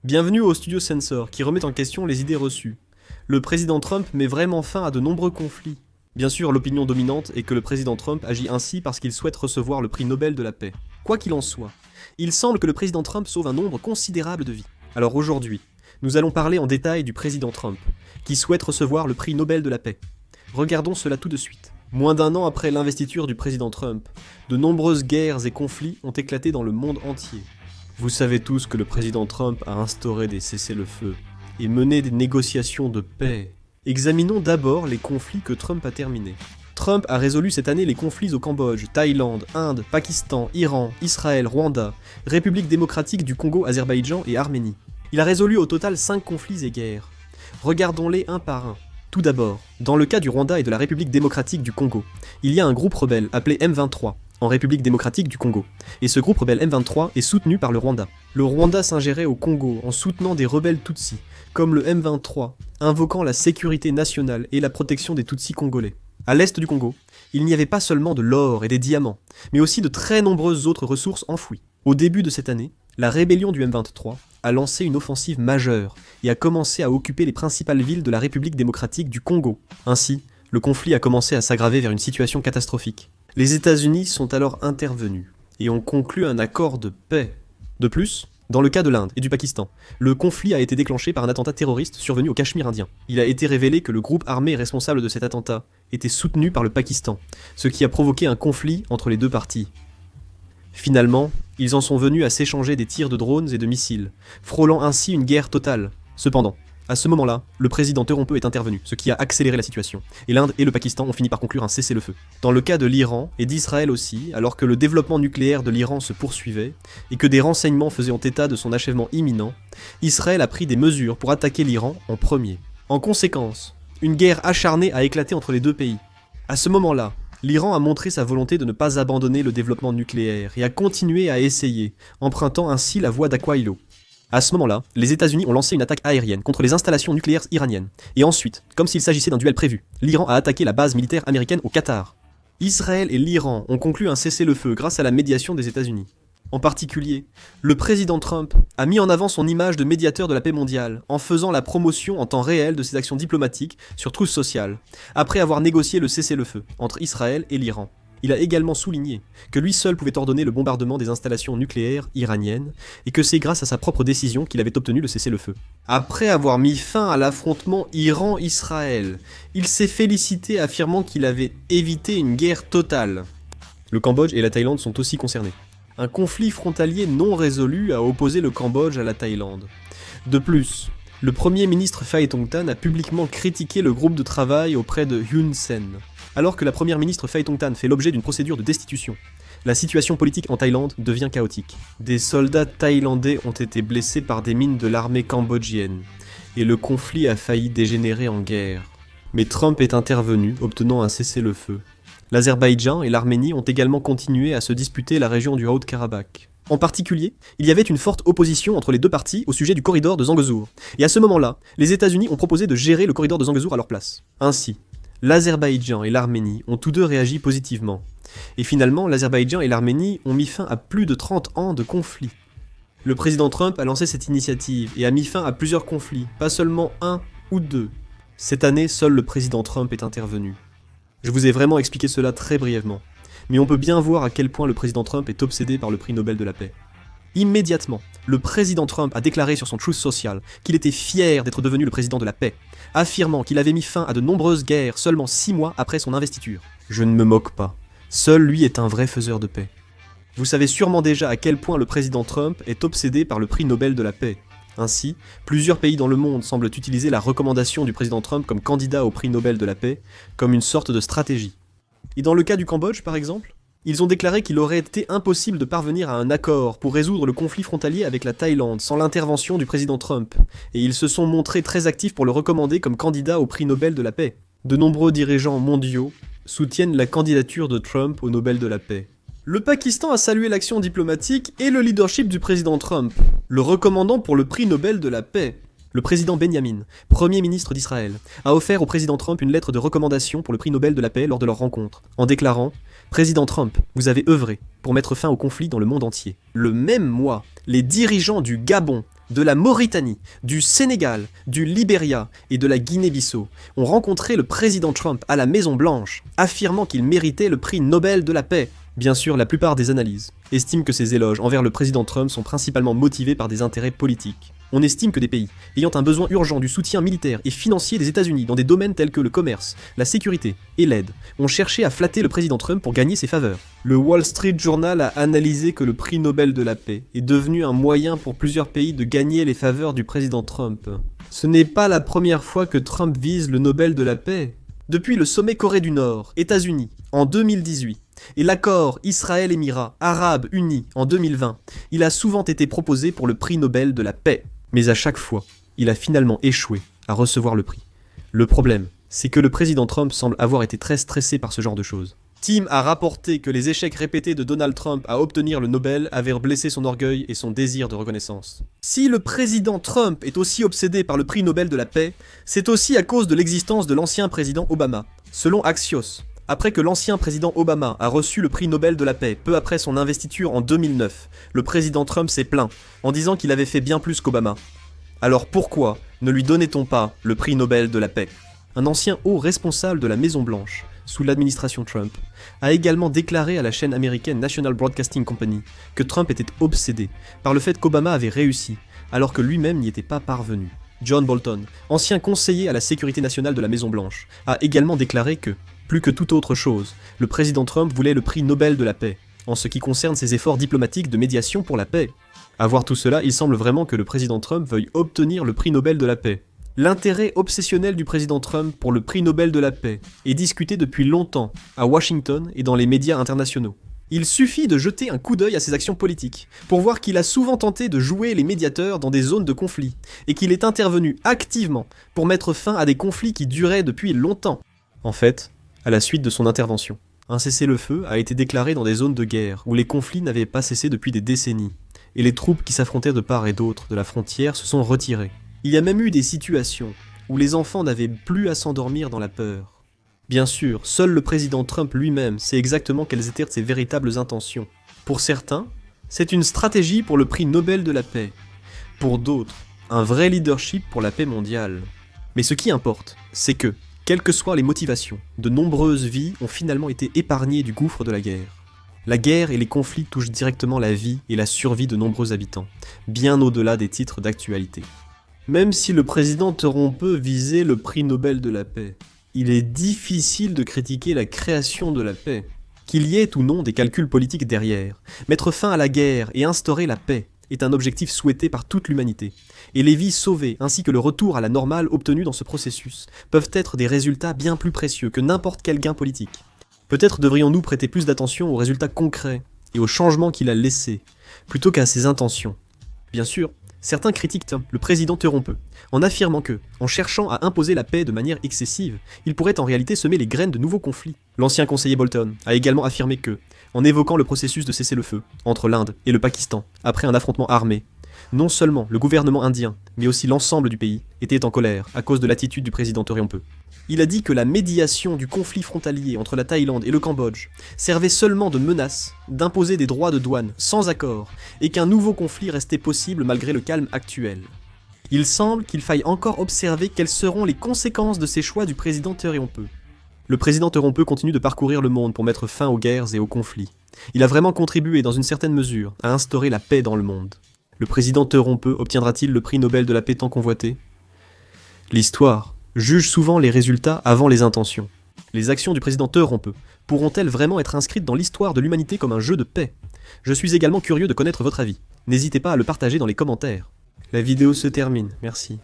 Bienvenue au Studio Sensor, qui remet en question les idées reçues. Le président Trump met vraiment fin à de nombreux conflits. Bien sûr, l'opinion dominante est que le président Trump agit ainsi parce qu'il souhaite recevoir le prix Nobel de la paix. Quoi qu'il en soit, il semble que le président Trump sauve un nombre considérable de vies. Alors aujourd'hui, nous allons parler en détail du président Trump, qui souhaite recevoir le prix Nobel de la paix. Regardons cela tout de suite. Moins d'un an après l'investiture du président Trump, de nombreuses guerres et conflits ont éclaté dans le monde entier. Vous savez tous que le président Trump a instauré des cessez-le-feu et mené des négociations de paix. Examinons d'abord les conflits que Trump a terminés. Trump a résolu cette année les conflits au Cambodge, Thaïlande, Inde, Pakistan, Iran, Israël, Rwanda, République démocratique du Congo, Azerbaïdjan et Arménie. Il a résolu au total 5 conflits et guerres. Regardons-les un par un. Tout d'abord, dans le cas du Rwanda et de la République démocratique du Congo, il y a un groupe rebelle appelé M23, en République démocratique du Congo, et ce groupe rebelle M23 est soutenu par le Rwanda. Le Rwanda s'ingérait au Congo en soutenant des rebelles Tutsis, comme le M23, invoquant la sécurité nationale et la protection des Tutsis congolais. À l'est du Congo, il n'y avait pas seulement de l'or et des diamants, mais aussi de très nombreuses autres ressources enfouies. Au début de cette année, la rébellion du M23 a lancé une offensive majeure et a commencé à occuper les principales villes de la République démocratique du Congo. Ainsi, le conflit a commencé à s'aggraver vers une situation catastrophique. Les États-Unis sont alors intervenus et ont conclu un accord de paix. De plus, dans le cas de l'Inde et du Pakistan, le conflit a été déclenché par un attentat terroriste survenu au Cachemire indien. Il a été révélé que le groupe armé responsable de cet attentat était soutenu par le Pakistan, ce qui a provoqué un conflit entre les deux parties. Finalement, ils en sont venus à s'échanger des tirs de drones et de missiles, frôlant ainsi une guerre totale. Cependant, à ce moment-là, le président Trump est intervenu, ce qui a accéléré la situation, et l'Inde et le Pakistan ont fini par conclure un cessez-le-feu. Dans le cas de l'Iran, et d'Israël aussi, alors que le développement nucléaire de l'Iran se poursuivait, et que des renseignements faisaient état de son achèvement imminent, Israël a pris des mesures pour attaquer l'Iran en premier. En conséquence, une guerre acharnée a éclaté entre les deux pays. À ce moment-là, l'Iran a montré sa volonté de ne pas abandonner le développement nucléaire, et a continué à essayer, empruntant ainsi la voie d'Aquailo. À ce moment-là, les États-Unis ont lancé une attaque aérienne contre les installations nucléaires iraniennes. Et ensuite, comme s'il s'agissait d'un duel prévu, l'Iran a attaqué la base militaire américaine au Qatar. Israël et l'Iran ont conclu un cessez-le-feu grâce à la médiation des États-Unis. En particulier, le président Trump a mis en avant son image de médiateur de la paix mondiale en faisant la promotion en temps réel de ses actions diplomatiques sur Truth Social, après avoir négocié le cessez-le-feu entre Israël et l'Iran. Il a également souligné que lui seul pouvait ordonner le bombardement des installations nucléaires iraniennes et que c'est grâce à sa propre décision qu'il avait obtenu le cessez-le-feu. Après avoir mis fin à l'affrontement Iran-Israël, il s'est félicité affirmant qu'il avait évité une guerre totale. Le Cambodge et la Thaïlande sont aussi concernés. Un conflit frontalier non résolu a opposé le Cambodge à la Thaïlande. De plus, le premier ministre Phai Thong-Tan a publiquement critiqué le groupe de travail auprès de Hun Sen. Alors que la première ministre Phai Thong-Tan fait l'objet d'une procédure de destitution, la situation politique en Thaïlande devient chaotique. Des soldats thaïlandais ont été blessés par des mines de l'armée cambodgienne, et le conflit a failli dégénérer en guerre. Mais Trump est intervenu, obtenant un cessez-le-feu. L'Azerbaïdjan et l'Arménie ont également continué à se disputer la région du Haut-Karabakh. En particulier, il y avait une forte opposition entre les deux parties au sujet du corridor de Zangezur. Et à ce moment-là, les États-Unis ont proposé de gérer le corridor de Zangezur à leur place. Ainsi, l'Azerbaïdjan et l'Arménie ont tous deux réagi positivement. Et finalement, l'Azerbaïdjan et l'Arménie ont mis fin à plus de 30 ans de conflit. Le président Trump a lancé cette initiative et a mis fin à plusieurs conflits, pas seulement un ou deux. Cette année, seul le président Trump est intervenu. Je vous ai vraiment expliqué cela très brièvement, mais on peut bien voir à quel point le président Trump est obsédé par le prix Nobel de la paix. Immédiatement, le président Trump a déclaré sur son Truth Social qu'il était fier d'être devenu le président de la paix, affirmant qu'il avait mis fin à de nombreuses guerres seulement 6 mois après son investiture. Je ne me moque pas. Seul lui est un vrai faiseur de paix. Vous savez sûrement déjà à quel point le président Trump est obsédé par le prix Nobel de la paix. Ainsi, plusieurs pays dans le monde semblent utiliser la recommandation du président Trump comme candidat au prix Nobel de la paix comme une sorte de stratégie. Et dans le cas du Cambodge, par exemple, ils ont déclaré qu'il aurait été impossible de parvenir à un accord pour résoudre le conflit frontalier avec la Thaïlande sans l'intervention du président Trump, et ils se sont montrés très actifs pour le recommander comme candidat au prix Nobel de la paix. De nombreux dirigeants mondiaux soutiennent la candidature de Trump au Nobel de la paix. Le Pakistan a salué l'action diplomatique et le leadership du président Trump, le recommandant pour le prix Nobel de la paix. Le président Benjamin, premier ministre d'Israël, a offert au président Trump une lettre de recommandation pour le prix Nobel de la paix lors de leur rencontre, en déclarant « Président Trump, vous avez œuvré pour mettre fin au conflit dans le monde entier. » Le même mois, les dirigeants du Gabon de la Mauritanie, du Sénégal, du Libéria et de la Guinée-Bissau ont rencontré le président Trump à la Maison-Blanche, affirmant qu'il méritait le prix Nobel de la paix. Bien sûr, la plupart des analyses estiment que ces éloges envers le président Trump sont principalement motivés par des intérêts politiques. On estime que des pays ayant un besoin urgent du soutien militaire et financier des États-Unis dans des domaines tels que le commerce, la sécurité et l'aide ont cherché à flatter le président Trump pour gagner ses faveurs. Le Wall Street Journal a analysé que le prix Nobel de la paix est devenu un moyen pour plusieurs pays de gagner les faveurs du président Trump. Ce n'est pas la première fois que Trump vise le Nobel de la paix. Depuis le sommet Corée du Nord, États-Unis, en 2018, et l'accord Israël-Émirats Arabes Unis en 2020, il a souvent été proposé pour le prix Nobel de la paix. Mais à chaque fois, il a finalement échoué à recevoir le prix. Le problème, c'est que le président Trump semble avoir été très stressé par ce genre de choses. Tim a rapporté que les échecs répétés de Donald Trump à obtenir le Nobel avaient blessé son orgueil et son désir de reconnaissance. Si le président Trump est aussi obsédé par le prix Nobel de la paix, c'est aussi à cause de l'existence de l'ancien président Obama. Selon Axios, après que l'ancien président Obama a reçu le prix Nobel de la paix peu après son investiture en 2009, le président Trump s'est plaint en disant qu'il avait fait bien plus qu'Obama. Alors pourquoi ne lui donnait-on pas le prix Nobel de la paix ? Un ancien haut responsable de la Maison-Blanche, sous l'administration Trump, a également déclaré à la chaîne américaine National Broadcasting Company que Trump était obsédé par le fait qu'Obama avait réussi, alors que lui-même n'y était pas parvenu. John Bolton, ancien conseiller à la sécurité nationale de la Maison-Blanche, a également déclaré que, plus que toute autre chose, le président Trump voulait le prix Nobel de la paix, en ce qui concerne ses efforts diplomatiques de médiation pour la paix. À voir tout cela, il semble vraiment que le président Trump veuille obtenir le prix Nobel de la paix. L'intérêt obsessionnel du président Trump pour le prix Nobel de la paix est discuté depuis longtemps à Washington et dans les médias internationaux. Il suffit de jeter un coup d'œil à ses actions politiques, pour voir qu'il a souvent tenté de jouer les médiateurs dans des zones de conflit, et qu'il est intervenu activement pour mettre fin à des conflits qui duraient depuis longtemps. En fait, à la suite de son intervention, un cessez-le-feu a été déclaré dans des zones de guerre où les conflits n'avaient pas cessé depuis des décennies, et les troupes qui s'affrontaient de part et d'autre de la frontière se sont retirées. Il y a même eu des situations où les enfants n'avaient plus à s'endormir dans la peur. Bien sûr, seul le président Trump lui-même sait exactement quelles étaient ses véritables intentions. Pour certains, c'est une stratégie pour le prix Nobel de la paix. Pour d'autres, un vrai leadership pour la paix mondiale. Mais ce qui importe, c'est que, quelles que soient les motivations, de nombreuses vies ont finalement été épargnées du gouffre de la guerre. La guerre et les conflits touchent directement la vie et la survie de nombreux habitants, bien au-delà des titres d'actualité. Même si le président Trump visait le prix Nobel de la paix, il est difficile de critiquer la création de la paix. Qu'il y ait ou non des calculs politiques derrière, mettre fin à la guerre et instaurer la paix est un objectif souhaité par toute l'humanité. Et les vies sauvées, ainsi que le retour à la normale obtenu dans ce processus, peuvent être des résultats bien plus précieux que n'importe quel gain politique. Peut-être devrions-nous prêter plus d'attention aux résultats concrets et aux changements qu'il a laissés, plutôt qu'à ses intentions. Bien sûr, certains critiquent le président Trump, en affirmant que, en cherchant à imposer la paix de manière excessive, il pourrait en réalité semer les graines de nouveaux conflits. L'ancien conseiller Bolton a également affirmé que, en évoquant le processus de cessez-le-feu entre l'Inde et le Pakistan après un affrontement armé, non seulement le gouvernement indien, mais aussi l'ensemble du pays, était en colère à cause de l'attitude du président Trump. Il a dit que la médiation du conflit frontalier entre la Thaïlande et le Cambodge servait seulement de menace d'imposer des droits de douane sans accord et qu'un nouveau conflit restait possible malgré le calme actuel. Il semble qu'il faille encore observer quelles seront les conséquences de ces choix du président Trump. Le président Trump continue de parcourir le monde pour mettre fin aux guerres et aux conflits. Il a vraiment contribué dans une certaine mesure à instaurer la paix dans le monde. Le président Trump obtiendra-t-il le prix Nobel de la paix tant convoité ? L'histoire juge souvent les résultats avant les intentions. Les actions du président Trump pourront-elles vraiment être inscrites dans l'histoire de l'humanité comme un jeu de paix ? Je suis également curieux de connaître votre avis. N'hésitez pas à le partager dans les commentaires. La vidéo se termine, merci.